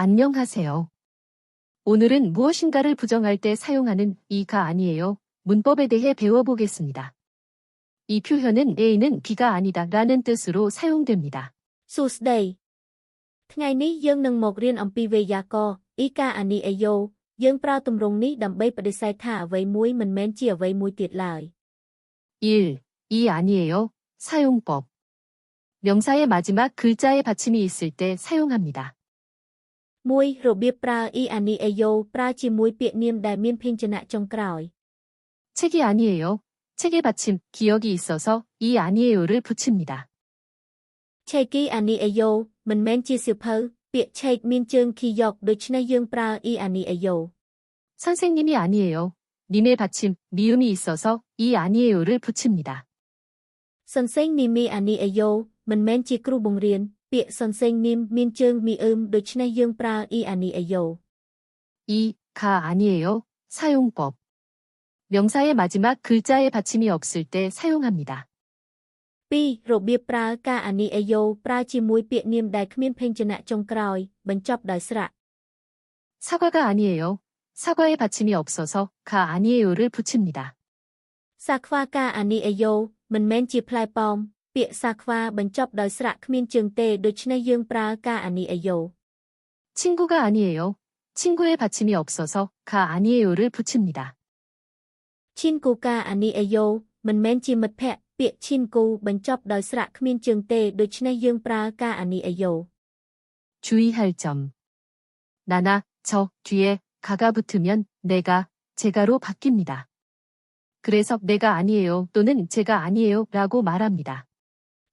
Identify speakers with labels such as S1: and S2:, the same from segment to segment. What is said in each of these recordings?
S1: 안녕하세요. 오늘은 무엇인가를 부정할 때 사용하는 이가 아니에요. 문법에 대해 배워보겠습니다. 이 표현은 A는 B가 아니다 라는 뜻으로 사용됩니다.
S2: សួស្តីថ្ងៃនេះយើងនឹងមករៀនអំពីវេយ្យាករណ៍ អ៊ីកាអានីអាយ៉ូ យើងប្រើទម្រង់នេះដើម្បីបដិសេធថាអ្វីមួយមិនមែនជាអ្វីមួយទៀតឡើយ
S1: 1. 이 아니에요. 사용법. 명사의 마지막 글자에 받침이 있을 때 사용합니다.
S2: 1. របៀបប្រើអ៊ីអានីអាយ៉ូ ប្រើជាមួយពាក្យនាមដែលមានភេញ្ជនៈចុងក្រោយ
S1: 책이 아니에요. 책의 받침, 기억이 있어서 이 아니에요를 붙입니다.
S2: ឆេគីអានីអាយ៉ូ មិនមែនជាសៀវភៅ ពាក្យឆេកមានជើងគីយ៉ក ដូច្នេះយើងប្រើអ៊ីអានីអាយ៉ូ
S1: 선생님이 아니에요. 님의 받침, 미음이 있어서 이 아니에요를 붙입니다.
S2: សន្សេងនីមីអានីអាយ៉ូ មិនមែនជាគ្រូបង្រៀន ពាក្យសន្សេងនីមមានជើងមីអ៊ឹម ដូច្នេះយើងប្រើអ៊ីអានីអាយ៉ូ
S1: 이가 아니에요. 사용법. 명사의 마지막 글자에 받침이 없을 때 사용합니다.
S2: 2. របៀបប្រើការអានីអាយ៉ូ ប្រើជាមួយពាក្យនាមដែលគ្មានភេញ្ជនៈចុងក្រោយ បញ្ចប់ដោយស្រៈ
S1: 사과가 아니에요. 사과의 받침이 없어서 가 아니에요를 붙입니다.
S2: សាខ្វាការអានីអាយ៉ូ មិនមែនជាផ្លែប៉ោម ពាក្យសាខ្វាបញ្ចប់ដោយស្រៈគ្មានជើងទេ ដូច្នេះយើងប្រើការអានីអាយ៉ូ
S1: 친구가 아니에요. 친구의 받침이 없어서 가 아니에요를 붙입니다.
S2: ឈិនគូការអានីអាយ៉ូ មិនមែនជាមិត្តភក្តិ ពាក្យឈិនគូបញ្ចប់ដោយស្រៈគ្មានជើងទេ ដូច្នេះយើងប្រើការអានីអាយ៉ូ
S1: 주의할 점. 나나, 저, 뒤에 가가 붙으면 내가, 제가로 바뀝니다. 그래서 내가 아니에요 또는 제가 아니에요 라고 말합니다.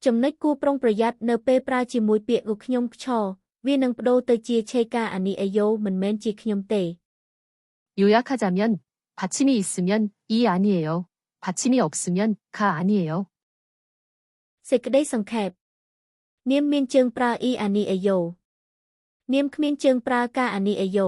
S2: ចំណុចគួរប្រុងប្រយ័ត្ននៅពេលប្រើជាមួយពាក្យខ្ញុំខ្ឈរ វានឹងប្ដូរទៅជាឆេការអានីអាយ៉ូ មិនមែនជាខ្ញុំទេ
S1: 요약하자면 받침이 있으면 이 아니에요. 받침이 없으면 가 아니에요.
S2: សេចក្តីសង្ខេប នាមមានជើងប្រើអ៊ីអានីអាយ៉ូ នាមគ្មានជើងប្រើការអានីអាយ៉ូ